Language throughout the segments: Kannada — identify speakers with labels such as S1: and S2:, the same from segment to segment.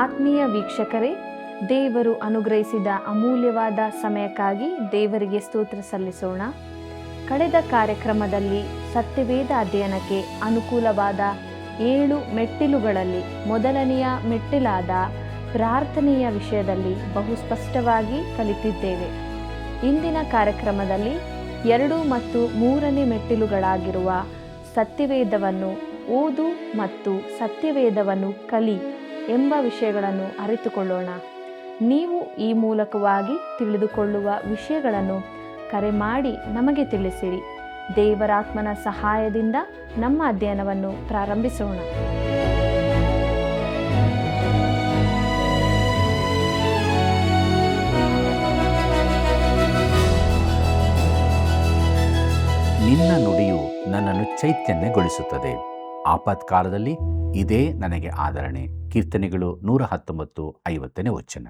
S1: ಆತ್ಮೀಯ ವೀಕ್ಷಕರೇ, ದೇವರು ಅನುಗ್ರಹಿಸಿದ ಅಮೂಲ್ಯವಾದ ಸಮಯಕ್ಕಾಗಿ ದೇವರಿಗೆ ಸ್ತೋತ್ರ ಸಲ್ಲಿಸೋಣ. ಕಳೆದ ಕಾರ್ಯಕ್ರಮದಲ್ಲಿ ಸತ್ಯವೇದ ಅಧ್ಯಯನಕ್ಕೆ ಅನುಕೂಲವಾದ 7 ಮೆಟ್ಟಿಲುಗಳಲ್ಲಿ ಮೊದಲನೆಯ ಮೆಟ್ಟಿಲಾದ ಪ್ರಾರ್ಥನೆಯ ವಿಷಯದಲ್ಲಿ ಬಹು ಸ್ಪಷ್ಟವಾಗಿ ಕಲಿತಿದ್ದೇವೆ. ಇಂದಿನ ಕಾರ್ಯಕ್ರಮದಲ್ಲಿ 2 ಮತ್ತು 3ನೇ ಮೆಟ್ಟಿಲುಗಳಾಗಿರುವ ಸತ್ಯವೇದವನ್ನು ಓದು ಮತ್ತು ಸತ್ಯವೇದವನ್ನು ಕಲಿ ಎಂಬ ವಿಷಯಗಳನ್ನು ಅರಿತುಕೊಳ್ಳೋಣ. ನೀವು ಈ ಮೂಲಕವಾಗಿ ತಿಳಿದುಕೊಳ್ಳುವ ವಿಷಯಗಳನ್ನು ಕರೆ ಮಾಡಿ ನಮಗೆ ತಿಳಿಸಿರಿ. ದೇವರಾತ್ಮನ ಸಹಾಯದಿಂದ ನಮ್ಮ ಅಧ್ಯಯನವನ್ನು ಪ್ರಾರಂಭಿಸೋಣ.
S2: ನಿನ್ನ ನುಡಿಯು ನನ್ನನ್ನು ಚೈತನ್ಯಗೊಳಿಸುತ್ತದೆ. ಆಪತ್ಕಾಲದಲ್ಲಿ ಇದೇ ನನಗೆ ಆದರಣೆ. ಕೀರ್ತನೆಗಳು 119:50 ವಚನ.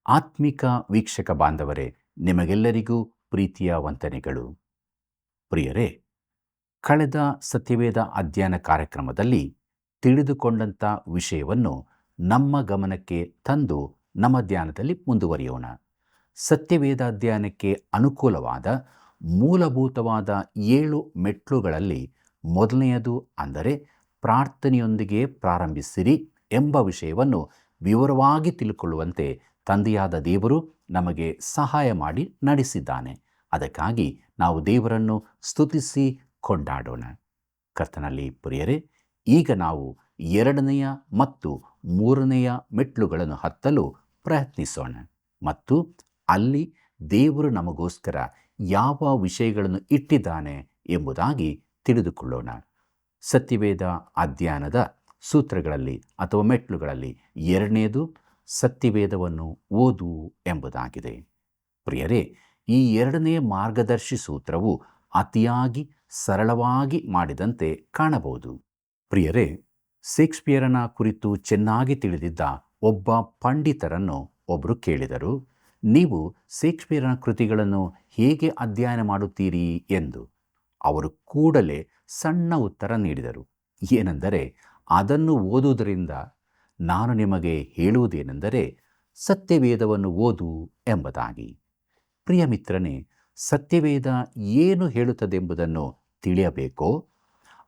S2: ಆತ್ಮಿಕ ವೀಕ್ಷಕ ಬಾಂಧವರೇ, ನಿಮಗೆಲ್ಲರಿಗೂ ಪ್ರೀತಿಯ ವಂದನೆಗಳು. ಪ್ರಿಯರೇ, ಕಳೆದ ಸತ್ಯವೇದ ಅಧ್ಯಯನ ಕಾರ್ಯಕ್ರಮದಲ್ಲಿ ತಿಳಿದುಕೊಂಡಂಥ ವಿಷಯವನ್ನು ನಮ್ಮ ಗಮನಕ್ಕೆ ತಂದು ನಮ್ಮ ಧ್ಯಾನದಲ್ಲಿ ಮುಂದುವರಿಯೋಣ. ಸತ್ಯವೇದ ಅಧ್ಯಯನಕ್ಕೆ ಅನುಕೂಲವಾದ ಮೂಲಭೂತವಾದ 7 ಮೆಟ್ಲುಗಳಲ್ಲಿ ಮೊದಲನೆಯದು ಅಂದರೆ ಪ್ರಾರ್ಥನೆಯೊಂದಿಗೆ ಪ್ರಾರಂಭಿಸಿರಿ ಎಂಬ ವಿಷಯವನ್ನು ವಿವರವಾಗಿ ತಿಳ್ಕೊಳ್ಳುವಂತೆ ತಂದೆಯಾದ ದೇವರು ನಮಗೆ ಸಹಾಯ ಮಾಡಿ ನಡೆಸಿದ್ದಾನೆ. ಅದಕ್ಕಾಗಿ ನಾವು ದೇವರನ್ನು ಸ್ತುತಿಸಿ ಕೊಂಡಾಡೋಣ. ಕರ್ತನಲ್ಲಿ ಪ್ರಿಯರೇ, ಈಗ ನಾವು 2ನೆಯ ಮತ್ತು 3ನೆಯ ಮೆಟ್ಲುಗಳನ್ನು ಹತ್ತಲು ಪ್ರಯತ್ನಿಸೋಣ ಮತ್ತು ಅಲ್ಲಿ ದೇವರು ನಮಗೋಸ್ಕರ ಯಾವ ವಿಷಯಗಳನ್ನು ಇಟ್ಟಿದ್ದಾನೆ ಎಂಬುದಾಗಿ ತಿಳಿದುಕೊಳ್ಳೋಣ. ಸತ್ಯವೇದ ಅಧ್ಯಯನದ ಸೂತ್ರಗಳಲ್ಲಿ ಅಥವಾ ಮೆಟ್ಲುಗಳಲ್ಲಿ 2ನೇದು ಸತ್ಯವೇದವನ್ನು ಓದು ಎಂಬುದಾಗಿದೆ. ಪ್ರಿಯರೇ, ಈ 2ನೇ ಮಾರ್ಗದರ್ಶಿ ಸೂತ್ರವು ಅತಿಯಾಗಿ ಸರಳವಾಗಿ ಮಾಡಿದಂತೆ ಕಾಣಬಹುದು. ಪ್ರಿಯರೇ, ಶೇಕ್ಸ್ಪಿಯರನ ಕುರಿತು ಚೆನ್ನಾಗಿ ತಿಳಿದಿದ್ದ ಒಬ್ಬ ಪಂಡಿತರನ್ನು ಒಬ್ಬರು ಕೇಳಿದರು, ನೀವು ಶೇಕ್ಸ್ಪಿಯರನ ಕೃತಿಗಳನ್ನು ಹೇಗೆ ಅಧ್ಯಯನ ಮಾಡುತ್ತೀರಿ ಎಂದು. ಅವರು ಕೂಡಲೇ ಸಣ್ಣ ಉತ್ತರ ನೀಡಿದರು. ಏನೆಂದರೆ, ಅದನ್ನು ಓದುವುದರಿಂದ ನಾನು ನಿಮಗೆ ಹೇಳುವುದೇನೆಂದರೆ ಸತ್ಯವೇದವನ್ನು ಓದು ಎಂಬುದಾಗಿ. ಪ್ರಿಯ ಮಿತ್ರನೇ, ಸತ್ಯವೇದ ಏನು ಹೇಳುತ್ತದೆಂಬುದನ್ನು ತಿಳಿಯಬೇಕೋ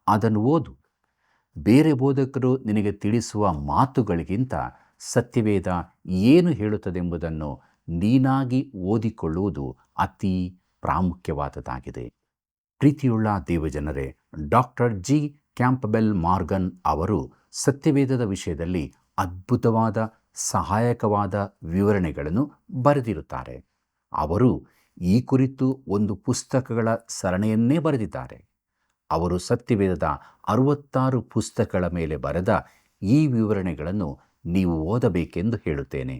S2: ಅದನ್ನು ಓದು. ಬೇರೆ ಬೋಧಕರು ನಿನಗೆ ತಿಳಿಸುವ ಮಾತುಗಳಿಗಿಂತ ಸತ್ಯವೇದ ಏನು ಹೇಳುತ್ತದೆಂಬುದನ್ನು ನೀನಾಗಿ ಓದಿಕೊಳ್ಳುವುದು ಅತಿ ಪ್ರಾಮುಖ್ಯವಾದದ್ದಾಗಿದೆ. ಪ್ರೀತಿಯುಳ್ಳ ದೇವಜನರೇ, ಡಾಕ್ಟರ್ ಜಿ ಕ್ಯಾಂಪಬೆಲ್ ಮಾರ್ಗನ್ ಅವರು ಸತ್ಯವೇದದ ವಿಷಯದಲ್ಲಿ ಅದ್ಭುತವಾದ ಸಹಾಯಕವಾದ ವಿವರಣೆಗಳನ್ನು ಬರೆದಿರುತ್ತಾರೆ. ಅವರು ಈ ಕುರಿತು ಒಂದು ಪುಸ್ತಕಗಳ ಸರಣಿಯನ್ನೇ ಬರೆದಿದ್ದಾರೆ. ಅವರು ಸತ್ಯವೇದದ 66 ಪುಸ್ತಕಗಳ ಮೇಲೆ ಬರೆದ ಈ ವಿವರಣೆಗಳನ್ನು ನೀವು ಓದಬೇಕೆಂದು ಹೇಳುತ್ತೇನೆ.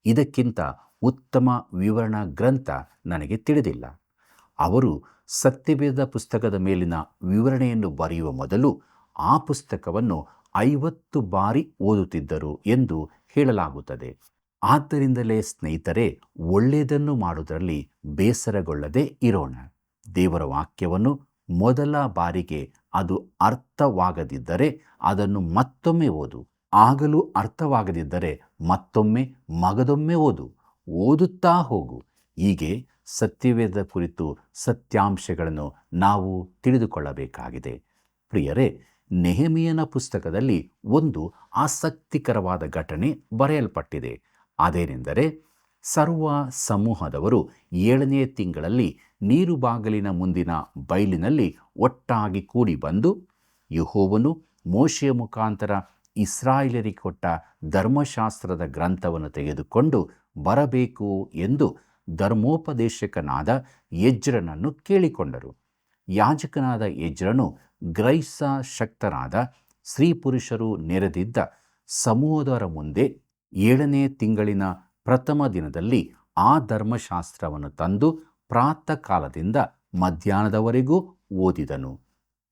S2: ಇದಕ್ಕಿಂತ ಉತ್ತಮ ವಿವರಣಾ ಗ್ರಂಥ ನನಗೆ ತಿಳಿದಿಲ್ಲ. ಅವರು ಸತ್ಯವೇದ ಪುಸ್ತಕದ ಮೇಲಿನ ವಿವರಣೆಯನ್ನು ಬರೆಯುವ ಮೊದಲು ಆ ಪುಸ್ತಕವನ್ನು 50 ಬಾರಿ ಓದುತ್ತಿದ್ದರು ಎಂದು ಹೇಳಲಾಗುತ್ತದೆ. ಆದ್ದರಿಂದಲೇ ಸ್ನೇಹಿತರೆ, ಒಳ್ಳೆಯದನ್ನು ಮಾಡುವುದರಲ್ಲಿ ಬೇಸರಗೊಳ್ಳದೆ ಇರೋಣ. ದೇವರ ವಾಕ್ಯವನ್ನು ಮೊದಲ ಬಾರಿಗೆ ಅದು ಅರ್ಥವಾಗದಿದ್ದರೆ ಅದನ್ನು ಮತ್ತೊಮ್ಮೆ ಓದು. ಆಗಲೂ ಅರ್ಥವಾಗದಿದ್ದರೆ ಮತ್ತೊಮ್ಮೆ ಮಗದೊಮ್ಮೆ ಓದುತ್ತಾ ಹೋಗು. ಹೀಗೆ ಸತ್ಯವೇದ ಕುರಿತು ಸತ್ಯಾಂಶಗಳನ್ನು ನಾವು ತಿಳಿದುಕೊಳ್ಳಬೇಕಾಗಿದೆ. ಪ್ರಿಯರೇ, ನೆಹೆಮೀಯನ ಪುಸ್ತಕದಲ್ಲಿ ಒಂದು ಆಸಕ್ತಿಕರವಾದ ಘಟನೆ ಬರೆಯಲ್ಪಟ್ಟಿದೆ. ಅದೇನೆಂದರೆ, ಸರ್ವ ಸಮೂಹದವರು 7ನೇ ತಿಂಗಳಲ್ಲಿ ನೀರು ಬಾಗಿಲಿನ ಮುಂದಿನ ಬಯಲಿನಲ್ಲಿ ಒಟ್ಟಾಗಿ ಕೂಡಿ ಬಂದು ಯೆಹೋವನು ಮೋಶೆಯ ಮುಖಾಂತರ ಇಸ್ರಾಯೇಲರಿಗೆ ಕೊಟ್ಟ ಧರ್ಮಶಾಸ್ತ್ರದ ಗ್ರಂಥವನ್ನು ತೆಗೆದುಕೊಂಡು ಬರಬೇಕು ಎಂದು ಧರ್ಮೋಪದೇಶಕನಾದ ಎಜ್ರನನ್ನು ಕೇಳಿಕೊಂಡರು. ಯಾಜಕನಾದ ಎಜ್ರನು ಗ್ರಹಿಸ ಶಕ್ತರಾದ ಸ್ತ್ರೀ ಪುರುಷರು ನೆರೆದಿದ್ದ ಸಮೂಹದವರ ಮುಂದೆ 7ನೇ ತಿಂಗಳಿನ ಪ್ರಥಮ ದಿನದಲ್ಲಿ ಆ ಧರ್ಮಶಾಸ್ತ್ರವನ್ನು ತಂದು ಪ್ರಾತಃ ಕಾಲದಿಂದ ಮಧ್ಯಾಹ್ನದವರೆಗೂ ಓದಿದನು.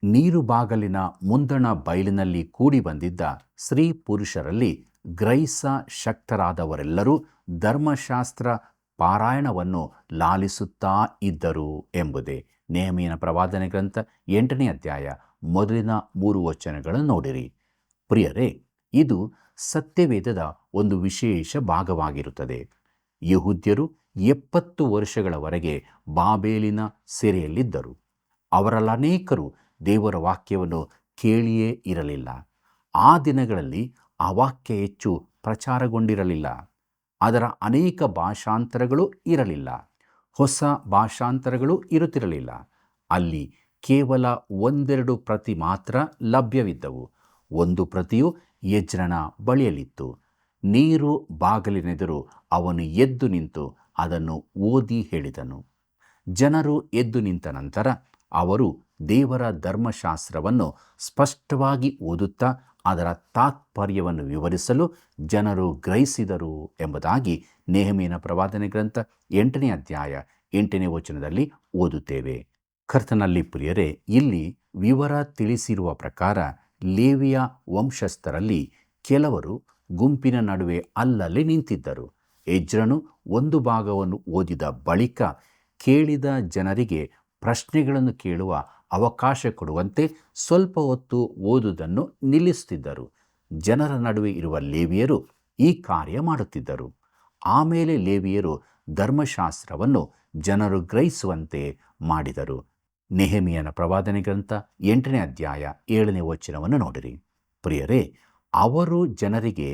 S2: ನೀರು ಬಾಗಲಿನ ಮುಂದಣ ಬಯಲಿನಲ್ಲಿ ಕೂಡಿ ಬಂದಿದ್ದ ಸ್ತ್ರೀ ಪುರುಷರಲ್ಲಿ ಗ್ರಹಿಸ ಶಕ್ತರಾದವರೆಲ್ಲರೂ ಧರ್ಮಶಾಸ್ತ್ರ ಪಾರಾಯಣವನ್ನು ಲಾಲಿಸುತ್ತಾ ಇದ್ದರು ಎಂಬುದೇ. ನೆಹೆಮೀಯನ ಪ್ರವಾದನೆ ಗ್ರಂಥ 8ನೇ ಅಧ್ಯಾಯ ಮೊದಲಿನ 3 ವಚನಗಳನ್ನು ನೋಡಿರಿ. ಪ್ರಿಯರೇ, ಇದು ಸತ್ಯವೇದದ ಒಂದು ವಿಶೇಷ ಭಾಗವಾಗಿರುತ್ತದೆ. ಯಹೂದ್ಯರು 70 ವರ್ಷಗಳವರೆಗೆ ಬಾಬೇಲಿನ ಸೆರೆಯಲ್ಲಿದ್ದರು. ಅವರಲ್ಲಿ ಅನೇಕರು ದೇವರ ವಾಕ್ಯವನ್ನು ಕೇಳಿಯೇ ಇರಲಿಲ್ಲ. ಆ ದಿನಗಳಲ್ಲಿ ಆ ವಾಕ್ಯ ಹೆಚ್ಚು ಪ್ರಚಾರಗೊಂಡಿರಲಿಲ್ಲ. ಅದರ ಅನೇಕ ಭಾಷಾಂತರಗಳು ಇರಲಿಲ್ಲ. ಹೊಸ ಭಾಷಾಂತರಗಳು ಇರುತ್ತಿರಲಿಲ್ಲ. ಅಲ್ಲಿ ಕೇವಲ 1-2 ಪ್ರತಿ ಮಾತ್ರ ಲಭ್ಯವಿದ್ದವು. ಒಂದು ಪ್ರತಿಯು ಯಜ್ರನ ಬಳಿಯಲ್ಲಿತ್ತು. ನೀರು ಬಾಗಿಲಿನೆದುರು ಅವನು ಎದ್ದು ನಿಂತು ಅದನ್ನು ಓದಿ ಹೇಳಿದನು. ಜನರು ಎದ್ದು ನಿಂತ ನಂತರ ಅವರು ದೇವರ ಧರ್ಮಶಾಸ್ತ್ರವನ್ನು ಸ್ಪಷ್ಟವಾಗಿ ಓದುತ್ತಾ ಅದರ ತಾತ್ಪರ್ಯವನ್ನು ವಿವರಿಸಲು ಜನರು ಗ್ರಹಿಸಿದರು ಎಂಬುದಾಗಿ ನೆಹೆಮೀಯನ ಪ್ರವಾದನೆ ಗ್ರಂಥ 8ನೇ ಅಧ್ಯಾಯ 8ನೇ ವಚನದಲ್ಲಿ ಓದುತ್ತೇವೆ. ಕರ್ತನಲ್ಲಿ ಪ್ರಿಯರೇ, ಇಲ್ಲಿ ವಿವರ ತಿಳಿಸಿರುವ ಪ್ರಕಾರ ಲೇವಿಯ ವಂಶಸ್ಥರಲ್ಲಿ ಕೆಲವರು ಗುಂಪಿನ ನಡುವೆ ಅಲ್ಲಲ್ಲಿ ನಿಂತಿದ್ದರು. ಎಜ್ರನು ಒಂದು ಭಾಗವನ್ನು ಓದಿದ ಬಳಿಕ ಕೇಳಿದ ಜನರಿಗೆ ಪ್ರಶ್ನೆಗಳನ್ನು ಕೇಳುವ ಅವಕಾಶ ಕೊಡುವಂತೆ ಸ್ವಲ್ಪ ಹೊತ್ತು ಓದುವುದನ್ನು ನಿಲ್ಲಿಸುತ್ತಿದ್ದರು. ಜನರ ನಡುವೆ ಇರುವ ಲೇವಿಯರು ಈ ಕಾರ್ಯ ಮಾಡುತ್ತಿದ್ದರು. ಆಮೇಲೆ ಲೇವಿಯರು ಧರ್ಮಶಾಸ್ತ್ರವನ್ನು ಜನರು ಗ್ರಹಿಸುವಂತೆ ಮಾಡಿದರು. ನೆಹೆಮೀಯನ ಪ್ರವಾದನೆ ಗ್ರಂಥ 8ನೇ ಅಧ್ಯಾಯ 7ನೇ ವಚನವನ್ನು ನೋಡಿರಿ. ಪ್ರಿಯರೇ, ಅವರು ಜನರಿಗೆ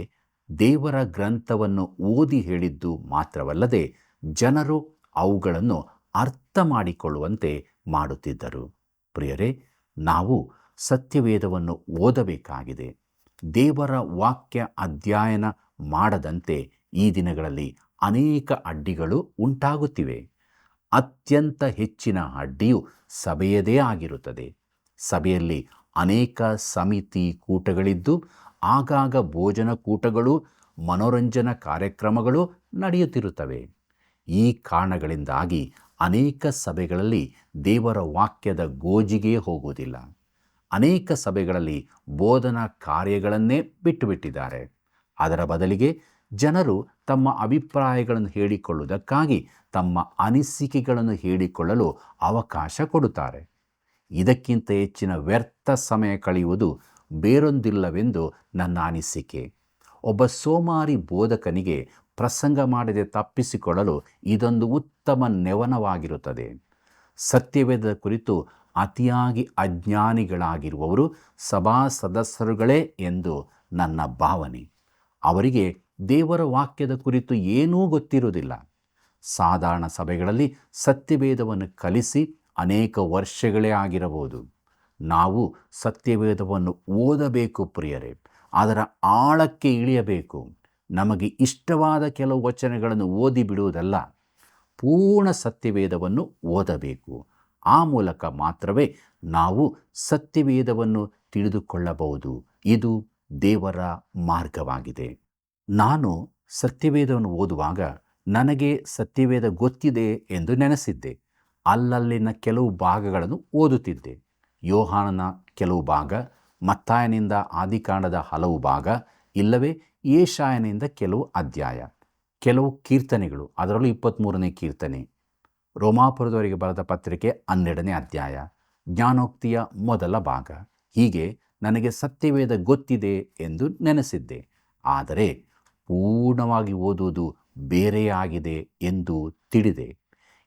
S2: ದೇವರ ಗ್ರಂಥವನ್ನು ಓದಿ ಹೇಳಿದ್ದು ಮಾತ್ರವಲ್ಲದೆ ಜನರು ಅವುಗಳನ್ನು ಅರ್ಥ ಮಾಡಿಕೊಳ್ಳುವಂತೆ ಮಾಡುತ್ತಿದ್ದರು. ಪ್ರಿಯರೇ, ನಾವು ಸತ್ಯವೇದವನ್ನು ಓದಬೇಕಾಗಿದೆ. ದೇವರ ವಾಕ್ಯ ಅಧ್ಯಯನ ಮಾಡದಂತೆ ಈ ದಿನಗಳಲ್ಲಿ ಅನೇಕ ಅಡ್ಡಿಗಳು ಉಂಟಾಗುತ್ತಿವೆ. ಅತ್ಯಂತ ಹೆಚ್ಚಿನ ಅಡ್ಡಿಯು ಸಭೆಯದೇ ಆಗಿರುತ್ತದೆ. ಸಭೆಯಲ್ಲಿ ಅನೇಕ ಸಮಿತಿ ಕೂಟಗಳಿದ್ದು ಆಗಾಗ ಭೋಜನ ಕೂಟಗಳು, ಮನೋರಂಜನಾ ಕಾರ್ಯಕ್ರಮಗಳು ನಡೆಯುತ್ತಿರುತ್ತವೆ. ಈ ಕಾರಣಗಳಿಂದಾಗಿ ಅನೇಕ ಸಭೆಗಳಲ್ಲಿ ದೇವರ ವಾಕ್ಯದ ಗೋಜಿಗೆ ಹೋಗುವುದಿಲ್ಲ. ಅನೇಕ ಸಭೆಗಳಲ್ಲಿ ಬೋಧನಾ ಕಾರ್ಯಗಳನ್ನೇ ಬಿಟ್ಟುಬಿಟ್ಟಿದ್ದಾರೆ. ಅದರ ಬದಲಿಗೆ ಜನರು ತಮ್ಮ ಅಭಿಪ್ರಾಯಗಳನ್ನು ಹೇಳಿಕೊಳ್ಳುವುದಕ್ಕಾಗಿ ತಮ್ಮ ಅನಿಸಿಕೆಗಳನ್ನು ಹೇಳಿಕೊಳ್ಳಲು ಅವಕಾಶ ಕೊಡುತ್ತಾರೆ. ಇದಕ್ಕಿಂತ ಹೆಚ್ಚಿನ ವ್ಯರ್ಥ ಸಮಯ ಕಳೆಯುವುದು ಬೇರೊಂದಿಲ್ಲವೆಂದು ನನ್ನ ಅನಿಸಿಕೆ. ಒಬ್ಬ ಸೋಮಾರಿ ಬೋಧಕನಿಗೆ ಪ್ರಸಂಗ ಮಾಡದೆ ತಪ್ಪಿಸಿಕೊಳ್ಳಲು ಇದೊಂದು ಉತ್ತಮ ನೆವನವಾಗಿರುತ್ತದೆ. ಸತ್ಯವೇದದ ಕುರಿತು ಅತಿಯಾಗಿ ಅಜ್ಞಾನಿಗಳಾಗಿರುವವರು ಸಭಾ ಸದಸ್ಯರುಗಳೇ ಎಂದು ನನ್ನ ಭಾವನೆ. ಅವರಿಗೆ ದೇವರ ವಾಕ್ಯದ ಕುರಿತು ಏನೂ ಗೊತ್ತಿರುವುದಿಲ್ಲ. ಸಾಧಾರಣ ಸಭೆಗಳಲ್ಲಿ ಸತ್ಯವೇದವನ್ನು ಕಲಿಸಿ ಅನೇಕ ವರ್ಷಗಳೇ ಆಗಿರಬಹುದು. ನಾವು ಸತ್ಯವೇದವನ್ನು ಓದಬೇಕು ಪ್ರಿಯರೇ, ಅದರ ಆಳಕ್ಕೆ ಇಳಿಯಬೇಕು. ನಮಗೆ ಇಷ್ಟವಾದ ಕೆಲವು ವಚನಗಳನ್ನು ಓದಿ ಬಿಡುವುದಲ್ಲ, ಪೂರ್ಣ ಸತ್ಯವೇದವನ್ನು ಓದಬೇಕು. ಆ ಮೂಲಕ ಮಾತ್ರವೇ ನಾವು ಸತ್ಯವೇದವನ್ನು ತಿಳಿದುಕೊಳ್ಳಬಹುದು. ಇದು ದೇವರ ಮಾರ್ಗವಾಗಿದೆ. ನಾನು ಸತ್ಯವೇದವನ್ನು ಓದುವಾಗ ನನಗೆ ಸತ್ಯವೇದ ಗೊತ್ತಿದೆ ಎಂದು ನೆನೆಸಿದ್ದೆ. ಅಲ್ಲಲ್ಲಿನ ಕೆಲವು ಭಾಗಗಳನ್ನು ಓದುತ್ತಿದ್ದೆ. ಯೋಹಾನನ ಕೆಲವು ಭಾಗ, ಮತ್ತಾಯನಿಂದ ಆದಿಕಾಂಡದ ಹಲವು ಭಾಗ, ಇಲ್ಲವೇ ಯೆಶಾಯನಿಂದ ಕೆಲವು ಅಧ್ಯಾಯ, ಕೆಲವು ಕೀರ್ತನೆಗಳು, ಅದರಲ್ಲೂ 23ನೇ ಕೀರ್ತನೆ, ರೋಮಾಪುರದವರಿಗೆ ಬರೆದ ಪತ್ರಿಕೆ 12ನೇ ಅಧ್ಯಾಯ, ಜ್ಞಾನೋಕ್ತಿಯ ಮೊದಲ ಭಾಗ. ಹೀಗೆ ನನಗೆ ಸತ್ಯವೇದ ಗೊತ್ತಿದೆ ಎಂದು ನೆನೆಸಿದ್ದೆ. ಆದರೆ ಪೂರ್ಣವಾಗಿ ಓದುವುದು ಬೇರೆಯಾಗಿದೆ ಎಂದು ತಿಳಿದೆ.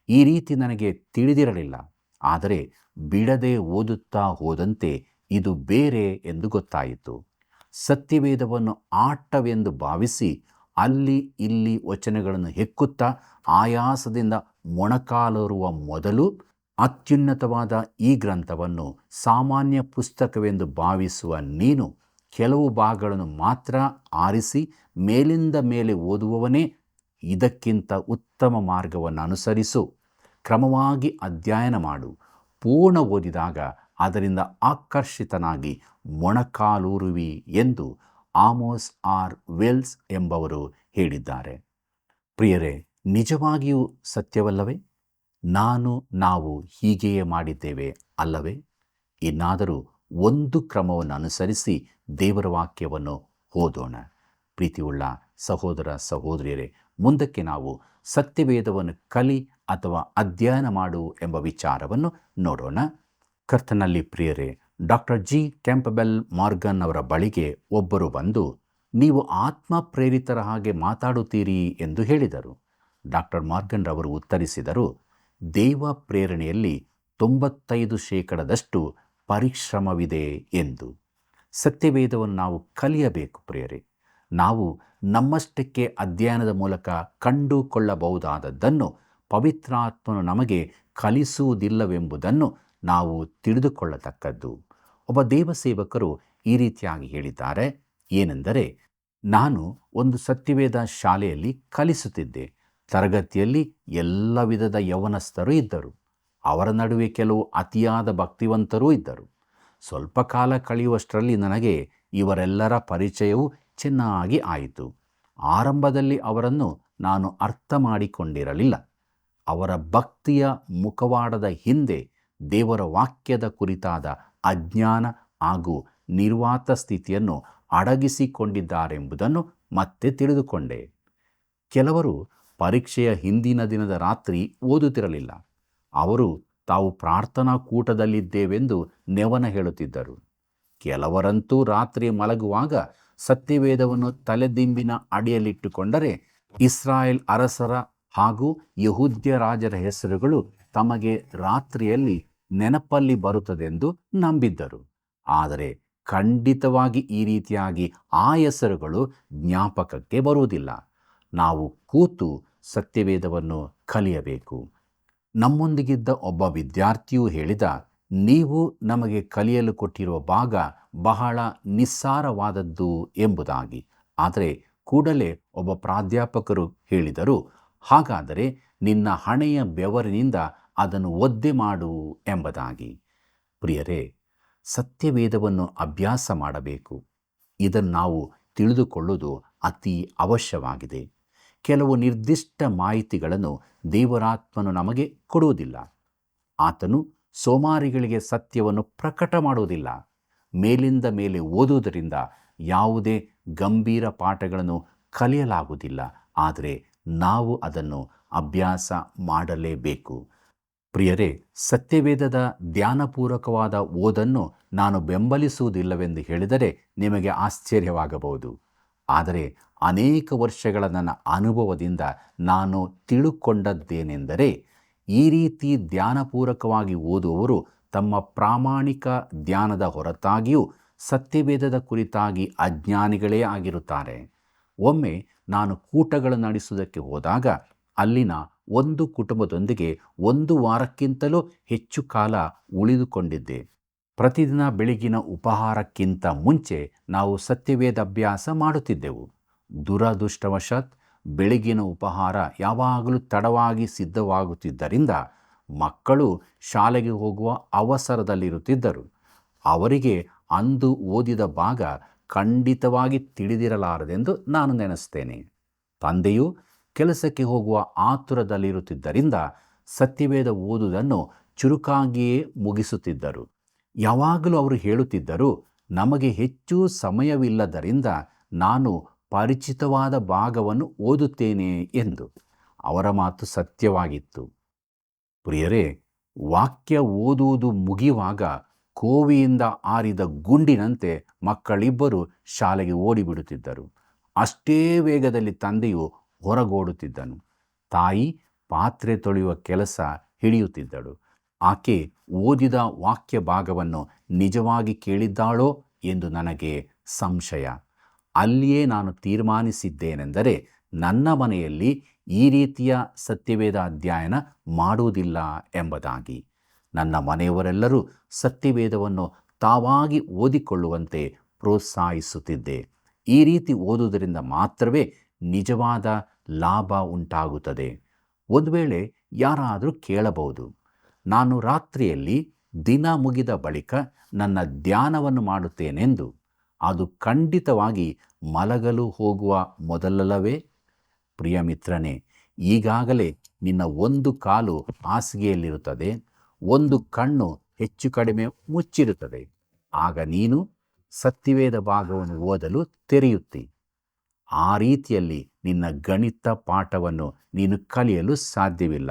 S2: ಈ ರೀತಿ ನನಗೆ ತಿಳಿದಿರಲಿಲ್ಲ. ಆದರೆ ಬಿಡದೆ ಓದುತ್ತಾ ಹೋದಂತೆ ಇದು ಬೇರೆ ಎಂದು ಗೊತ್ತಾಯಿತು. ಸತ್ಯವೇದವನ್ನು ಆಟವೆಂದು ಭಾವಿಸಿ ಅಲ್ಲಿ ಇಲ್ಲಿ ವಚನಗಳನ್ನು ಹೆಕ್ಕುತ್ತಾ ಆಯಾಸದಿಂದ ಮೊಣಕಾಲೂರುವ ಮೊದಲು ಅತ್ಯುನ್ನತವಾದ ಈ ಗ್ರಂಥವನ್ನು ಸಾಮಾನ್ಯ ಪುಸ್ತಕವೆಂದು ಭಾವಿಸುವ ನೀನು ಕೆಲವು ಭಾಗಗಳನ್ನು ಮಾತ್ರ ಆರಿಸಿ ಮೇಲಿಂದ ಮೇಲೆ ಓದುವವನೇ, ಇದಕ್ಕಿಂತ ಉತ್ತಮ ಮಾರ್ಗವನ್ನು ಅನುಸರಿಸು. ಕ್ರಮವಾಗಿ ಅಧ್ಯಯನ ಮಾಡು. ಪೂರ್ಣ ಓದಿದಾಗ ಅದರಿಂದ ಆಕರ್ಷಿತನಾಗಿ ಮೊಣಕಾಲೂರುವಿ ಎಂದು ಆಮೋಸ್ ಆರ್ ವೆಲ್ಸ್ ಎಂಬವರು ಹೇಳಿದ್ದಾರೆ. ಪ್ರಿಯರೇ, ನಿಜವಾಗಿಯೂ ಸತ್ಯವಲ್ಲವೇ? ನಾವು ಹೀಗೆಯೇ ಮಾಡಿದ್ದೇವೆ ಅಲ್ಲವೇ? ಇನ್ನಾದರೂ ಒಂದು ಕ್ರಮವನ್ನು ಅನುಸರಿಸಿ ದೇವರ ವಾಕ್ಯವನ್ನು ಓದೋಣ. ಪ್ರೀತಿಯುಳ್ಳ ಸಹೋದರ ಸಹೋದರಿಯರೇ, ಮುಂದಕ್ಕೆ ನಾವು ಸತ್ಯವೇದವನ್ನು ಕಲಿ ಅಥವಾ ಅಧ್ಯಯನ ಮಾಡು ಎಂಬ ವಿಚಾರವನ್ನು ನೋಡೋಣ. ಕರ್ತನಲ್ಲಿ ಪ್ರಿಯರೇ, ಡಾಕ್ಟರ್ ಜಿ ಕ್ಯಾಂಪಬೆಲ್ ಮಾರ್ಗನ್ ಅವರ ಬಳಿಗೆ ಒಬ್ಬರು ಬಂದು ನೀವು ಆತ್ಮ ಪ್ರೇರಿತರ ಹಾಗೆ ಮಾತಾಡುತ್ತೀರಿ ಎಂದು ಹೇಳಿದರು. ಡಾಕ್ಟರ್ ಮಾರ್ಗನ್ ರವರು ಉತ್ತರಿಸಿದರು, ದೈವ ಪ್ರೇರಣೆಯಲ್ಲಿ 95% ಪರಿಶ್ರಮವಿದೆ ಎಂದು. ಸತ್ಯವೇದವನ್ನು ನಾವು ಕಲಿಯಬೇಕು ಪ್ರಿಯರೇ. ನಾವು ನಮ್ಮಷ್ಟಕ್ಕೆ ಅಧ್ಯಯನದ ಮೂಲಕ ಕಂಡುಕೊಳ್ಳಬಹುದಾದದ್ದನ್ನು ಪವಿತ್ರಾತ್ಮನು ನಮಗೆ ಕಲಿಸುವುದಿಲ್ಲವೆಂಬುದನ್ನು ನಾವು ತಿಳಿದುಕೊಳ್ಳತಕ್ಕದ್ದು. ಒಬ್ಬ ದೇವಸೇವಕರು ಈ ರೀತಿಯಾಗಿ ಹೇಳಿದ್ದಾರೆ, ಏನೆಂದರೆ, ನಾನು ಒಂದು ಸತ್ಯವೇದ ಶಾಲೆಯಲ್ಲಿ ಕಲಿಸುತ್ತಿದ್ದೆ. ತರಗತಿಯಲ್ಲಿ ಎಲ್ಲ ವಿಧದ ಯೌವನಸ್ಥರು ಇದ್ದರು. ಅವರ ನಡುವೆ ಕೆಲವು ಅತಿಯಾದ ಭಕ್ತಿವಂತರೂ ಇದ್ದರು. ಸ್ವಲ್ಪ ಕಾಲ ಕಳೆಯುವಷ್ಟರಲ್ಲಿ ನನಗೆ ಇವರೆಲ್ಲರ ಪರಿಚಯವು ಚೆನ್ನಾಗಿ ಆಯಿತು. ಆರಂಭದಲ್ಲಿ ಅವರನ್ನು ನಾನು ಅರ್ಥ ಮಾಡಿಕೊಂಡಿರಲಿಲ್ಲ. ಅವರ ಭಕ್ತಿಯ ಮುಖವಾಡದ ಹಿಂದೆ ದೇವರ ವಾಕ್ಯದ ಕುರಿತಾದ ಅಜ್ಞಾನ ಹಾಗೂ ನಿರ್ವಾತ ಸ್ಥಿತಿಯನ್ನು ಅಡಗಿಸಿಕೊಂಡಿದ್ದಾರೆಂಬುದನ್ನು ಮತ್ತೆ ತಿಳಿದುಕೊಂಡೆ. ಕೆಲವರು ಪರೀಕ್ಷೆಯ ಹಿಂದಿನ ದಿನದ ರಾತ್ರಿ ಓದುತ್ತಿರಲಿಲ್ಲ. ಅವರು ತಾವು ಪ್ರಾರ್ಥನಾ ಕೂಟದಲ್ಲಿದ್ದೇವೆಂದು ನೆವನ ಹೇಳುತ್ತಿದ್ದರು. ಕೆಲವರಂತೂ ರಾತ್ರಿ ಮಲಗುವಾಗ ಸತ್ಯವೇದವನ್ನು ತಲೆದಿಂಬಿನ ಅಡಿಯಲ್ಲಿಟ್ಟುಕೊಂಡರೆ ಇಸ್ರಾಯೇಲ್ ಅರಸರ ಹಾಗೂ ಯಹೂದ್ಯ ರಾಜರ ಹೆಸರುಗಳು ತಮಗೆ ರಾತ್ರಿಯಲ್ಲಿ ನೆನಪಲ್ಲಿ ಬರುತ್ತದೆಂದು ನಂಬಿದ್ದರು. ಆದರೆ ಖಂಡಿತವಾಗಿ ಈ ರೀತಿಯಾಗಿ ಆ ಹೆಸರುಗಳು ಜ್ಞಾಪಕಕ್ಕೆ ಬರುವುದಿಲ್ಲ. ನಾವು ಕೂತು ಸತ್ಯವೇದವನ್ನು ಕಲಿಯಬೇಕು. ನಮ್ಮೊಂದಿಗಿದ್ದ ಒಬ್ಬ ವಿದ್ಯಾರ್ಥಿಯು ಹೇಳಿದ, ನೀವು ನಮಗೆ ಕಲಿಯಲು ಕೊಟ್ಟಿರುವ ಭಾಗ ಬಹಳ ನಿಸ್ಸಾರವಾದದ್ದು ಎಂಬುದಾಗಿ. ಆದರೆ ಕೂಡಲೇ ಒಬ್ಬ ಪ್ರಾಧ್ಯಾಪಕರು ಹೇಳಿದರು, ಹಾಗಾದರೆ ನಿನ್ನ ಹಣೆಯ ಬೆವರಿನಿಂದ ಅದನ್ನು ಒದ್ದೆ ಮಾಡು ಎಂಬುದಾಗಿ. ಪ್ರಿಯರೇ, ಸತ್ಯವೇದವನ್ನು ಅಭ್ಯಾಸ ಮಾಡಬೇಕು. ಇದನ್ನು ನಾವು ತಿಳಿದುಕೊಳ್ಳುವುದು ಅತಿ ಅವಶ್ಯವಾಗಿದೆ. ಕೆಲವು ನಿರ್ದಿಷ್ಟ ಮಾಹಿತಿಗಳನ್ನು ದೇವರಾತ್ಮನು ನಮಗೆ ಕೊಡುವುದಿಲ್ಲ. ಆತನು ಸೋಮಾರಿಗಳಿಗೆ ಸತ್ಯವನ್ನು ಪ್ರಕಟ ಮಾಡುವುದಿಲ್ಲ. ಮೇಲಿಂದ ಮೇಲೆ ಓದುವುದರಿಂದ ಯಾವುದೇ ಗಂಭೀರ ಪಾಠಗಳನ್ನು ಕಲಿಯಲಾಗುವುದಿಲ್ಲ. ಆದರೆ ನಾವು ಅದನ್ನು ಅಭ್ಯಾಸ ಮಾಡಲೇಬೇಕು. ಪ್ರಿಯರೇ, ಸತ್ಯವೇದದ ಧ್ಯಾನಪೂರ್ವಕವಾದ ಓದನ್ನು ನಾನು ಬೆಂಬಲಿಸುವುದಿಲ್ಲವೆಂದು ಹೇಳಿದರೆ ನಿಮಗೆ ಆಶ್ಚರ್ಯವಾಗಬಹುದು. ಆದರೆ ಅನೇಕ ವರ್ಷಗಳ ನನ್ನ ಅನುಭವದಿಂದ ನಾನು ತಿಳುಕೊಂಡದ್ದೇನೆಂದರೆ, ಈ ರೀತಿ ಧ್ಯಾನಪೂರ್ವಕವಾಗಿ ಓದುವವರು ತಮ್ಮ ಪ್ರಾಮಾಣಿಕ ಧ್ಯಾನದ ಹೊರತಾಗಿಯೂ ಸತ್ಯವೇದದ ಕುರಿತಾಗಿ ಅಜ್ಞಾನಿಗಳೇ ಆಗಿರುತ್ತಾರೆ. ಒಮ್ಮೆ ನಾನು ಕೂಟಗಳನ್ನು ನಡೆಸುವುದಕ್ಕೆ ಹೋದಾಗ ಅಲ್ಲಿನ ಒಂದು ಕುಟುಂಬದೊಂದಿಗೆ 1 ವಾರಕ್ಕಿಂತಲೂ ಹೆಚ್ಚು ಕಾಲ ಉಳಿದುಕೊಂಡಿದ್ದೆ. ಪ್ರತಿದಿನ ಬೆಳಗಿನ ಉಪಹಾರಕ್ಕಿಂತ ಮುಂಚೆ ನಾವು ಸತ್ಯವೇದ ಅಭ್ಯಾಸ ಮಾಡುತ್ತಿದ್ದೆವು. ದುರದೃಷ್ಟವಶಾತ್ ಬೆಳಗಿನ ಉಪಹಾರ ಯಾವಾಗಲೂ ತಡವಾಗಿ ಸಿದ್ಧವಾಗುತ್ತಿದ್ದರಿಂದ ಮಕ್ಕಳು ಶಾಲೆಗೆ ಹೋಗುವ ಅವಸರದಲ್ಲಿರುತ್ತಿದ್ದರು. ಅವರಿಗೆ ಅಂದು ಓದಿದ ಭಾಗ ಖಂಡಿತವಾಗಿ ತಿಳಿದಿರಲಾರದೆಂದು ನಾನು ನೆನೆಸ್ತೇನೆ. ತಂದೆಯು ಕೆಲಸಕ್ಕೆ ಹೋಗುವ ಆತುರದಲ್ಲಿರುತ್ತಿದ್ದರಿಂದ ಸತ್ಯವೇದ ಓದುವುದನ್ನು ಚುರುಕಾಗಿಯೇ ಮುಗಿಸುತ್ತಿದ್ದರು. ಯಾವಾಗಲೂ ಅವರು ಹೇಳುತ್ತಿದ್ದರು, ನಮಗೆ ಹೆಚ್ಚು ಸಮಯವಿಲ್ಲದರಿಂದ ನಾನು ಪರಿಚಿತವಾದ ಭಾಗವನ್ನು ಓದುತ್ತೇನೆ ಎಂದು. ಅವರ ಮಾತು ಸತ್ಯವಾಗಿತ್ತು. ಪ್ರಿಯರೇ, ವಾಕ್ಯ ಓದುವುದು ಮುಗಿಯುವಾಗ ಕೋವಿಯಿಂದ ಆರಿದ ಗುಂಡಿನಂತೆ ಮಕ್ಕಳಿಬ್ಬರು ಶಾಲೆಗೆ ಓಡಿಬಿಡುತ್ತಿದ್ದರು. ಅಷ್ಟೇ ವೇಗದಲ್ಲಿ ತಂದೆಯು ಹೊರಗೋಡುತ್ತಿದ್ದನು. ತಾಯಿ ಪಾತ್ರೆ ತೊಳೆಯುವ ಕೆಲಸ ಹಿಡಿಯುತ್ತಿದ್ದಳು. ಆಕೆ ಓದಿದ ವಾಕ್ಯ ಭಾಗವನ್ನು ನಿಜವಾಗಿ ಕೇಳಿದ್ದಾಳೋ ಎಂದು ನನಗೆ ಸಂಶಯ. ಅಲ್ಲಿಯೇ ನಾನು ತೀರ್ಮಾನಿಸಿದ್ದೇನೆಂದರೆ, ನನ್ನ ಮನೆಯಲ್ಲಿ ಈ ರೀತಿಯ ಸತ್ಯವೇದ ಅಧ್ಯಯನ ಮಾಡುವುದಿಲ್ಲ ಎಂಬುದಾಗಿ. ನನ್ನ ಮನೆಯವರೆಲ್ಲರೂ ಸತ್ಯವೇದವನ್ನು ತಾವಾಗಿ ಓದಿಕೊಳ್ಳುವಂತೆ ಪ್ರೋತ್ಸಾಹಿಸುತ್ತಿದ್ದೆ. ಈ ರೀತಿ ಓದುವುದರಿಂದ ಮಾತ್ರವೇ ನಿಜವಾದ ಲಾಭ ಉಂಟಾಗುತ್ತದೆ. ಒಂದು ವೇಳೆ ಯಾರಾದರೂ ಕೇಳಬಹುದು, ನಾನು ರಾತ್ರಿಯಲ್ಲಿ ದಿನ ಮುಗಿದ ಬಳಿಕ ನನ್ನ ಧ್ಯಾನವನ್ನು ಮಾಡುತ್ತೇನೆಂದು. ಅದು ಖಂಡಿತವಾಗಿ ಮಲಗಲು ಹೋಗುವ ಮೊದಲಲ್ಲವೇ? ಪ್ರಿಯ ಮಿತ್ರನೇ, ಈಗಾಗಲೇ ನಿನ್ನ ಒಂದು ಕಾಲು ಹಾಸಿಗೆಯಲ್ಲಿರುತ್ತದೆ, ಒಂದು ಕಣ್ಣು ಹೆಚ್ಚು ಕಡಿಮೆ ಮುಚ್ಚಿರುತ್ತದೆ. ಆಗ ನೀನು ಸತ್ಯವೇದ ಭಾಗವನ್ನು ಓದಲು ತೆರೆಯುತ್ತಿ. ಆ ರೀತಿಯಲ್ಲಿ ನಿನ್ನ ಗಣಿತ ಪಾಠವನ್ನು ನೀನು ಕಲಿಯಲು ಸಾಧ್ಯವಿಲ್ಲ.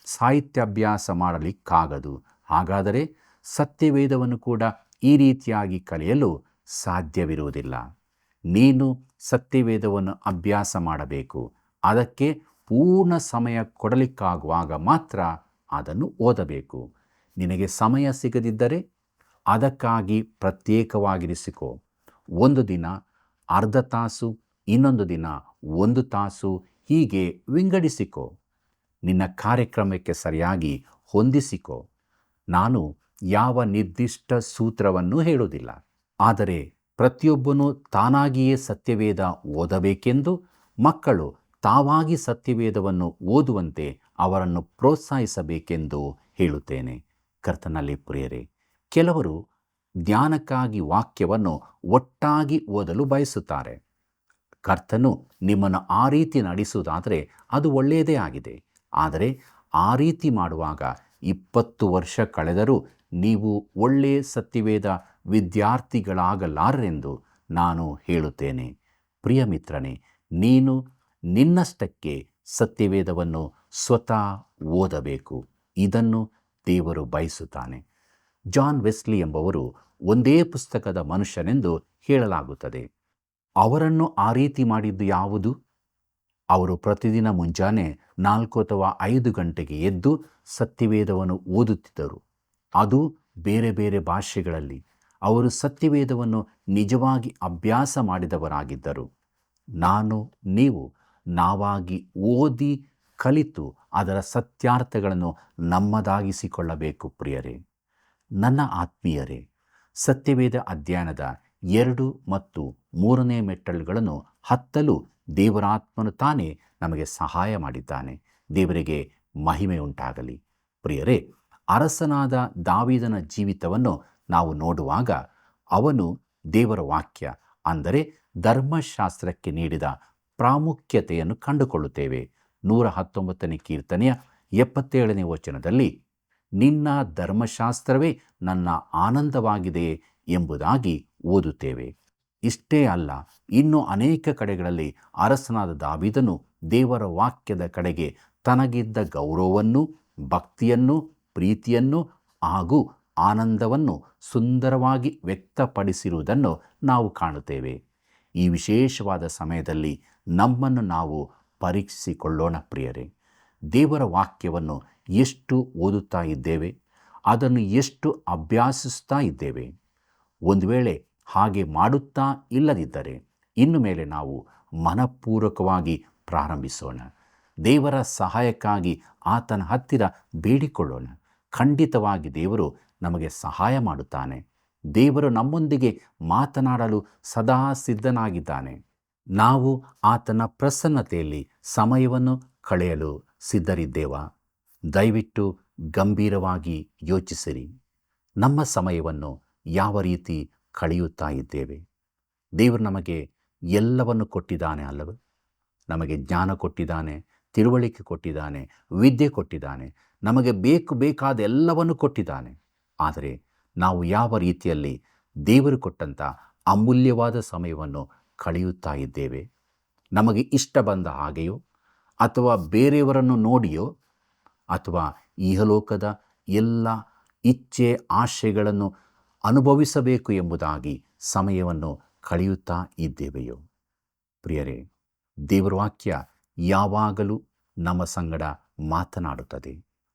S2: ಸಾಹಿತ್ಯಾಭ್ಯಾಸ ಮಾಡಲಿಕ್ಕಾಗದು. ಹಾಗಾದರೆ ಸತ್ಯವೇದವನ್ನು ಕೂಡ ಈ ರೀತಿಯಾಗಿ ಕಲಿಯಲು ಸಾಧ್ಯವಿರುವುದಿಲ್ಲ. ನೀನು ಸತ್ಯವೇದವನ್ನು ಅಭ್ಯಾಸ ಮಾಡಬೇಕು. ಅದಕ್ಕೆ ಪೂರ್ಣ ಸಮಯ ಕೊಡಲಿಕ್ಕಾಗುವಾಗ ಮಾತ್ರ ಅದನ್ನು ಓದಬೇಕು. ನಿನಗೆ ಸಮಯ ಸಿಗದಿದ್ದರೆ ಅದಕ್ಕಾಗಿ ಪ್ರತ್ಯೇಕವಾಗಿರಿಸಿಕೊ. ಒಂದು ದಿನ ಅರ್ಧ ತಾಸು, ಇನ್ನೊಂದು ದಿನ 1 ತಾಸು, ಹೀಗೆ ವಿಂಗಡಿಸಿಕೊ. ನಿನ್ನ ಕಾರ್ಯಕ್ರಮಕ್ಕೆ ಸರಿಯಾಗಿ ಹೊಂದಿಸಿಕೊ. ನಾನು ಯಾವ ನಿರ್ದಿಷ್ಟ ಸೂತ್ರವನ್ನು ಹೇಳುವುದಿಲ್ಲ, ಆದರೆ ಪ್ರತಿಯೊಬ್ಬನೂ ತಾನಾಗಿಯೇ ಸತ್ಯವೇದ ಓದಬೇಕೆಂದು, ಮಕ್ಕಳು ತಾವಾಗಿ ಸತ್ಯವೇದವನ್ನು ಓದುವಂತೆ ಅವರನ್ನು ಪ್ರೋತ್ಸಾಹಿಸಬೇಕೆಂದು ಹೇಳುತ್ತೇನೆ. ಕರ್ತನಲ್ಲಿ ಪ್ರಿಯರೇ, ಕೆಲವರು ಧ್ಯಾನಕ್ಕಾಗಿ ವಾಕ್ಯವನ್ನು ಒಟ್ಟಾಗಿ ಓದಲು ಬಯಸುತ್ತಾರೆ. ಕರ್ತನು ನಿಮ್ಮನ್ನು ಆ ರೀತಿ ನಡೆಸುವುದಾದರೆ ಅದು ಒಳ್ಳೆಯದೇ ಆಗಿದೆ. ಆದರೆ ಆ ರೀತಿ ಮಾಡುವಾಗ 20 ವರ್ಷ ಕಳೆದರೂ ನೀವು ಒಳ್ಳೆಯ ಸತ್ಯವೇದ ವಿದ್ಯಾರ್ಥಿಗಳಾಗಲಾರೆಂದು ನಾನು ಹೇಳುತ್ತೇನೆ. ಪ್ರಿಯ ಮಿತ್ರನೇ, ನೀನು ನಿನ್ನಷ್ಟಕ್ಕೆ ಸತ್ಯವೇದವನ್ನು ಸ್ವತಃ ಓದಬೇಕು. ಇದನ್ನು ದೇವರು ಬಯಸುತ್ತಾನೆ. ಜಾನ್ ವೆಸ್ಲಿ ಎಂಬವರು ಒಂದೇ ಪುಸ್ತಕದ ಮನುಷ್ಯನೆಂದು ಹೇಳಲಾಗುತ್ತದೆ. ಅವರನ್ನು ಆ ರೀತಿ ಮಾಡಿದ್ದು ಯಾವುದು? ಅವರು ಪ್ರತಿದಿನ ಮುಂಜಾನೆ 4 ಅಥವಾ 5 ಗಂಟೆಗೆ ಎದ್ದು ಸತ್ಯವೇದವನ್ನು ಓದುತ್ತಿದ್ದರು. ಅದು ಬೇರೆ ಬೇರೆ ಭಾಷೆಗಳಲ್ಲಿ. ಅವರು ಸತ್ಯವೇದವನ್ನು ನಿಜವಾಗಿ ಅಭ್ಯಾಸ ಮಾಡಿದವರಾಗಿದ್ದರು. ನೀವು ನಾವಾಗಿ ಓದಿ ಕಲಿತು ಅದರ ಸತ್ಯಾರ್ಥಗಳನ್ನು ನಮ್ಮದಾಗಿಸಿಕೊಳ್ಳಬೇಕು. ಪ್ರಿಯರೇ, ನನ್ನ ಆತ್ಮೀಯರೇ, ಸತ್ಯವೇದ ಅಧ್ಯಯನದ 2 ಮತ್ತು 3ನೇ ಮೆಟ್ಟಲುಗಳನ್ನು ಹತ್ತಲು ದೇವರಾತ್ಮನು ತಾನೇ ನಮಗೆ ಸಹಾಯ ಮಾಡಿದ್ದಾನೆ. ದೇವರಿಗೆ ಮಹಿಮೆ ಉಂಟಾಗಲಿ. ಪ್ರಿಯರೇ, ಅರಸನಾದ ದಾವೀದನ ಜೀವಿತವನ್ನು ನಾವು ನೋಡುವಾಗ ಅವನು ದೇವರ ವಾಕ್ಯ ಅಂದರೆ ಧರ್ಮಶಾಸ್ತ್ರಕ್ಕೆ ನೀಡಿದ ಪ್ರಾಮುಖ್ಯತೆಯನ್ನು ಕಂಡುಕೊಳ್ಳುತ್ತೇವೆ. 119ನೇ ಕೀರ್ತನೆಯ 77ನೇ ವಚನದಲ್ಲಿ ನಿನ್ನ ಧರ್ಮಶಾಸ್ತ್ರವೇ ನನ್ನ ಆನಂದವಾಗಿದೆ ಎಂಬುದಾಗಿ ಓದುತ್ತೇವೆ. ಇಷ್ಟೇ ಅಲ್ಲ, ಇನ್ನು ಅನೇಕ ಕಡೆಗಳಲ್ಲಿ ಅರಸನಾದ ದಾವೀದನು ದೇವರ ವಾಕ್ಯದ ಕಡೆಗೆ ತನಗಿದ್ದ ಗೌರವವನ್ನು, ಭಕ್ತಿಯನ್ನು, ಪ್ರೀತಿಯನ್ನು ಹಾಗೂ ಆನಂದವನ್ನು ಸುಂದರವಾಗಿ ವ್ಯಕ್ತಪಡಿಸಿರುವುದನ್ನು ನಾವು ಕಾಣುತ್ತೇವೆ. ಈ ವಿಶೇಷವಾದ ಸಮಯದಲ್ಲಿ ನಮ್ಮನ್ನು ನಾವು ಪರೀಕ್ಷಿಸಿಕೊಳ್ಳೋಣ. ಪ್ರಿಯರೇ, ದೇವರ ವಾಕ್ಯವನ್ನು ಎಷ್ಟು ಓದುತ್ತಾ ಇದ್ದೇವೆ? ಅದನ್ನು ಎಷ್ಟು ಅಭ್ಯಾಸಿಸ್ತಾ ಇದ್ದೇವೆ? ಒಂದು ವೇಳೆ ಹಾಗೆ ಮಾಡುತ್ತಾ ಇಲ್ಲದಿದ್ದರೆ ಇನ್ನು ಮೇಲೆ ನಾವು ಮನಪೂರ್ವಕವಾಗಿ ಪ್ರಾರಂಭಿಸೋಣ. ದೇವರ ಸಹಾಯಕ್ಕಾಗಿ ಆತನ ಹತ್ತಿರ ಬೇಡಿಕೊಳ್ಳೋಣ. ಖಂಡಿತವಾಗಿ ದೇವರು ನಮಗೆ ಸಹಾಯ ಮಾಡುತ್ತಾನೆ. ದೇವರು ನಮ್ಮೊಂದಿಗೆ ಮಾತನಾಡಲು ಸದಾ ಸಿದ್ಧನಾಗಿದ್ದಾನೆ. ನಾವು ಆತನ ಪ್ರಸನ್ನತೆಯಲ್ಲಿ ಸಮಯವನ್ನು ಕಳೆಯಲು ಸಿದ್ಧರಿದ್ದೇವಾ? ದಯವಿಟ್ಟು ಗಂಭೀರವಾಗಿ ಯೋಚಿಸಿರಿ. ನಮ್ಮ ಸಮಯವನ್ನು ಯಾವ ರೀತಿ ಕಳೆಯುತ್ತಾ ಇದ್ದೇವೆ? ದೇವರು ನಮಗೆ ಎಲ್ಲವನ್ನು ಕೊಟ್ಟಿದ್ದಾನೆ ಅಲ್ಲವೇ? ನಮಗೆ ಜ್ಞಾನ ಕೊಟ್ಟಿದ್ದಾನೆ, ತಿಳುವಳಿಕೆ ಕೊಟ್ಟಿದ್ದಾನೆ, ವಿದ್ಯೆ ಕೊಟ್ಟಿದ್ದಾನೆ, ನಮಗೆ ಬೇಕಾದ ಎಲ್ಲವನ್ನು ಕೊಟ್ಟಿದ್ದಾನೆ. ಆದರೆ ನಾವು ಯಾವ ರೀತಿಯಲ್ಲಿ ದೇವರು ಕೊಟ್ಟಂಥ ಅಮೂಲ್ಯವಾದ ಸಮಯವನ್ನು ಕಳೆಯುತ್ತಾ ಇದ್ದೇವೆ? ನಮಗೆ ಇಷ್ಟ ಬಂದ ಹಾಗೆಯೋ, ಅಥವಾ ಬೇರೆಯವರನ್ನು ನೋಡಿಯೋ, ಅಥವಾ ಇಹಲೋಕದ ಎಲ್ಲ ಇಚ್ಛೆ ಆಶೆಗಳನ್ನು ಅನುಭವಿಸಬೇಕು ಎಂಬುದಾಗಿ ಸಮಯವನ್ನು ಕಳೆಯುತ್ತಾ ಇದ್ದೇವೆಯೋ? ಪ್ರಿಯರೇ, ದೇವರ ವಾಕ್ಯ ಯಾವಾಗಲೂ ನಮ್ಮ ಸಂಗಡ ಮಾತನಾಡುತ್ತದೆ.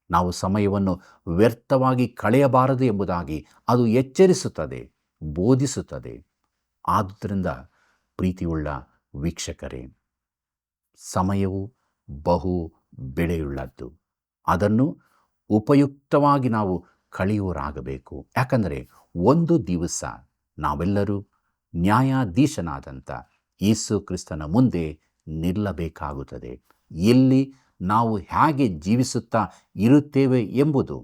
S2: ನಾವು ಸಮಯವನ್ನು ವ್ಯರ್ಥವಾಗಿ ಕಳೆಯಬಾರದು ಎಂಬುದಾಗಿ ಅದು ಎಚ್ಚರಿಸುತ್ತದೆ, ಬೋಧಿಸುತ್ತದೆ. ಆದುದರಿಂದ ಪ್ರೀತಿಯುಳ್ಳ ವೀಕ್ಷಕರೇ, ಸಮಯವು ಬಹು ಬೆಲೆಯುಳ್ಳದ್ದು. ಅದನ್ನು ಉಪಯುಕ್ತವಾಗಿ ನಾವು ಕಳೆಯುವರಾಗಬೇಕು. ಯಾಕಂದರೆ ಒಂದು ದಿವಸ ನಾವೆಲ್ಲರೂ ನ್ಯಾಯಾಧೀಶನಾದಂಥ ಯೇಸು ಕ್ರಿಸ್ತನ ಮುಂದೆ ನಿಲ್ಲಬೇಕಾಗುತ್ತದೆ. ಎಲ್ಲಿ ನಾವು ಹೇಗೆ ಜೀವಿಸುತ್ತಾ ಇರುತ್ತೇವೆ ಎಂಬುದು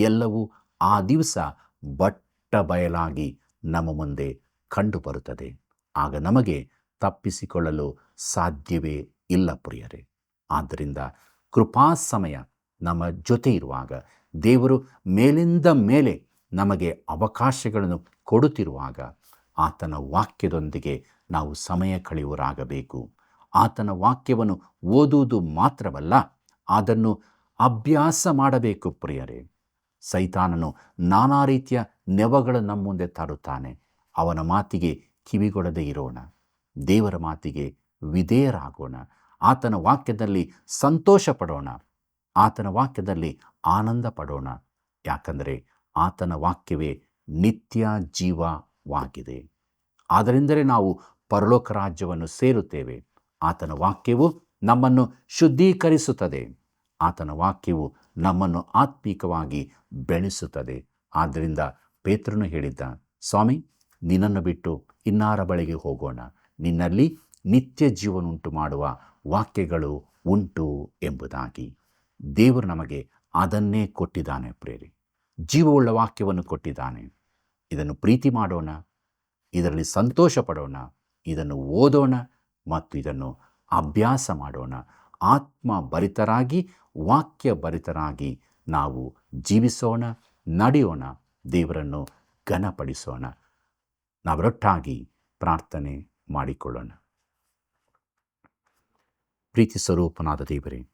S2: ಎಲ್ಲವೂ ಆ ದಿವಸ ಬಟ್ಟ ಬಯಲಾಗಿ ನಮ್ಮ ಮುಂದೆ ಕಂಡುಬರುತ್ತದೆ. ಆಗ ನಮಗೆ ತಪ್ಪಿಸಿಕೊಳ್ಳಲು ಸಾಧ್ಯವೇ ಇಲ್ಲ. ಪ್ರಿಯರೇ, ಆದ್ದರಿಂದ ಕೃಪಾಸಮಯ ನಮ್ಮ ಜೊತೆ ಇರುವಾಗ, ದೇವರು ಮೇಲಿಂದ ಮೇಲೆ ನಮಗೆ ಅವಕಾಶಗಳನ್ನು ಕೊಡುತ್ತಿರುವಾಗ ಆತನ ವಾಕ್ಯದೊಂದಿಗೆ ನಾವು ಸಮಯ ಕಳೆಯುವರಾಗಬೇಕು. ಆತನ ವಾಕ್ಯವನ್ನು ಓದುವುದು ಮಾತ್ರವಲ್ಲ, ಅದನ್ನು ಅಭ್ಯಾಸ ಮಾಡಬೇಕು. ಪ್ರಿಯರೇ, ಸೈತಾನನು ನಾನಾ ರೀತಿಯ ನೆವಗಳು ನಮ್ಮ ಮುಂದೆ ತರುತ್ತಾನೆ. ಅವನ ಮಾತಿಗೆ ಕಿವಿಗೊಡದೆ ಇರೋಣ. ದೇವರ ಮಾತಿಗೆ ವಿಧೇಯರಾಗೋಣ. ಆತನ ವಾಕ್ಯದಲ್ಲಿ ಸಂತೋಷ ಪಡೋಣ. ಆತನ ವಾಕ್ಯದಲ್ಲಿ ಆನಂದ ಪಡೋಣ. ಯಾಕಂದರೆ ಆತನ ವಾಕ್ಯವೇ ನಿತ್ಯ ಜೀವವಾಗಿದೆ. ಆದ್ದರಿಂದಲೇ ನಾವು ಪರಲೋಕ ರಾಜ್ಯವನ್ನು ಸೇರುತ್ತೇವೆ. ಆತನ ವಾಕ್ಯವು ನಮ್ಮನ್ನು ಶುದ್ಧೀಕರಿಸುತ್ತದೆ. ಆತನ ವಾಕ್ಯವು ನಮ್ಮನ್ನು ಆತ್ಮಿಕವಾಗಿ ಬೆಳೆಸುತ್ತದೆ. ಆದ್ದರಿಂದ ಪೇತ್ರನು ಹೇಳಿದ್ದ, ಸ್ವಾಮಿ, ನಿನ್ನನ್ನು ಬಿಟ್ಟು ಇನ್ನಾರ ಬಳಿಗೆ ಹೋಗೋಣ? ನಿನ್ನಲ್ಲಿ ನಿತ್ಯ ಜೀವನುಂಟು ಮಾಡುವ ವಾಕ್ಯಗಳು ಉಂಟು ಎಂಬುದಾಗಿ. ದೇವರು ನಮಗೆ ಅದನ್ನೇ ಕೊಟ್ಟಿದ್ದಾನೆ ಪ್ರೇರಿ. ಜೀವವುಳ್ಳ ವಾಕ್ಯವನ್ನು ಕೊಟ್ಟಿದ್ದಾನೆ. ಇದನ್ನು ಪ್ರೀತಿ ಮಾಡೋಣ, ಇದರಲ್ಲಿ ಸಂತೋಷ ಪಡೋಣ, ಇದನ್ನು ಓದೋಣ ಮತ್ತು ಇದನ್ನು ಅಭ್ಯಾಸ ಮಾಡೋಣ. ಆತ್ಮ ಭರಿತರಾಗಿ, ವಾಕ್ಯ ಭರಿತರಾಗಿ ನಾವು ಜೀವಿಸೋಣ, ನಡೆಯೋಣ, ದೇವರನ್ನು ಘನಪಡಿಸೋಣ. ನಾವರೊಟ್ಟಾಗಿ ಪ್ರಾರ್ಥನೆ ಮಾಡಿಕೊಳ್ಳೋಣ. ಪ್ರೀತಿ ಸ್ವರೂಪನಾದ ದೇವರೇ,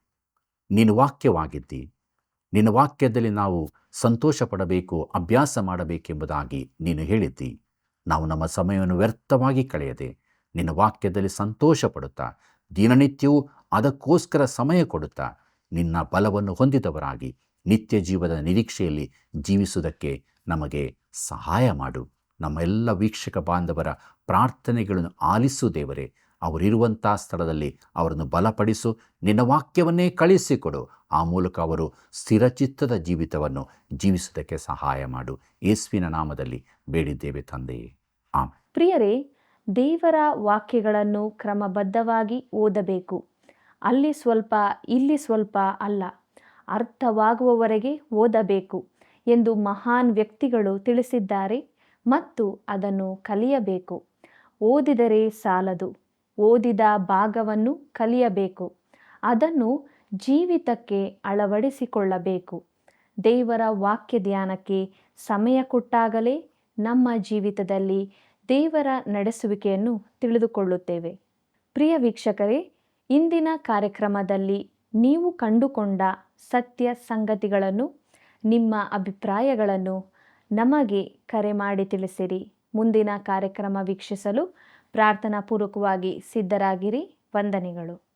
S2: ನೀನು ವಾಕ್ಯವಾಗಿದ್ದಿ. ನಿನ್ನ ವಾಕ್ಯದಲ್ಲಿ ನಾವು ಸಂತೋಷ ಪಡಬೇಕು, ಅಭ್ಯಾಸ ಮಾಡಬೇಕೆಂಬುದಾಗಿ ನೀನು ಹೇಳಿದ್ದಿ. ನಾವು ನಮ್ಮ ಸಮಯವನ್ನು ವ್ಯರ್ಥವಾಗಿ ಕಳೆಯದೆ ನಿನ್ನ ವಾಕ್ಯದಲ್ಲಿ ಸಂತೋಷ ಪಡುತ್ತಾ, ದಿನನಿತ್ಯವೂ ಅದಕ್ಕೋಸ್ಕರ ಸಮಯ ಕೊಡುತ್ತಾ, ನಿನ್ನ ಬಲವನ್ನು ಹೊಂದಿದವರಾಗಿ ನಿತ್ಯ ಜೀವದ ನಿರೀಕ್ಷೆಯಲ್ಲಿ ಜೀವಿಸುವುದಕ್ಕೆ ನಮಗೆ ಸಹಾಯ ಮಾಡು. ನಮ್ಮ ಎಲ್ಲ ವೀಕ್ಷಕ ಬಾಂಧವರ ಪ್ರಾರ್ಥನೆಗಳನ್ನು ಆಲಿಸು ದೇವರೇ. ಅವರಿರುವಂಥ ಸ್ಥಳದಲ್ಲಿ ಅವರನ್ನು ಬಲಪಡಿಸು. ನಿನ್ನ ವಾಕ್ಯವನ್ನೇ ಕಳಿಸಿಕೊಡು. ಆ ಮೂಲಕ ಅವರು ಸ್ಥಿರಚಿತ್ತದ ಜೀವಿತವನ್ನು ಜೀವಿಸುವುದಕ್ಕೆ ಸಹಾಯ ಮಾಡು. ಯೇಸುವಿನ ನಾಮದಲ್ಲಿ ಬೇಡಿದ್ದೇವೆ ತಂದೆಯೇ, ಆಮೆನ್.
S1: ಪ್ರಿಯರೇ, ದೇವರ ವಾಕ್ಯಗಳನ್ನು ಕ್ರಮಬದ್ಧವಾಗಿ ಓದಬೇಕು. ಅಲ್ಲಿ ಸ್ವಲ್ಪ ಇಲ್ಲಿ ಸ್ವಲ್ಪ ಅಲ್ಲ, ಅರ್ಥವಾಗುವವರೆಗೆ ಓದಬೇಕು ಎಂದು ಮಹಾನ್ ವ್ಯಕ್ತಿಗಳು ತಿಳಿಸಿದ್ದಾರೆ ಮತ್ತು ಅದನ್ನು ಕಲಿಯಬೇಕು. ಓದಿದರೆ ಸಾಲದು, ಓದಿದ ಭಾಗವನ್ನು ಕಲಿಯಬೇಕು, ಅದನ್ನು ಜೀವಿತಕ್ಕೆ ಅಳವಡಿಸಿಕೊಳ್ಳಬೇಕು. ದೇವರ ವಾಕ್ಯ ಧ್ಯಾನಕ್ಕೆ ಸಮಯ ಕೊಟ್ಟಾಗಲೇ ನಮ್ಮ ಜೀವಿತದಲ್ಲಿ ದೇವರ ನಡೆಸುವಿಕೆಯನ್ನು ತಿಳಿದುಕೊಳ್ಳುತ್ತೇವೆ. ಪ್ರಿಯ ವೀಕ್ಷಕರೇ, ಇಂದಿನ ಕಾರ್ಯಕ್ರಮದಲ್ಲಿ ನೀವು ಕಂಡುಕೊಂಡ ಸತ್ಯ ಸಂಗತಿಗಳನ್ನು, ನಿಮ್ಮ ಅಭಿಪ್ರಾಯಗಳನ್ನು ನಮಗೆ ಕರೆ ಮಾಡಿ ತಿಳಿಸಿರಿ. ಮುಂದಿನ ಕಾರ್ಯಕ್ರಮ ವೀಕ್ಷಿಸಲು ಪ್ರಾರ್ಥನಾಪೂರ್ವಕವಾಗಿ ಸಿದ್ಧರಾಗಿರಿ. ವಂದನೆಗಳು.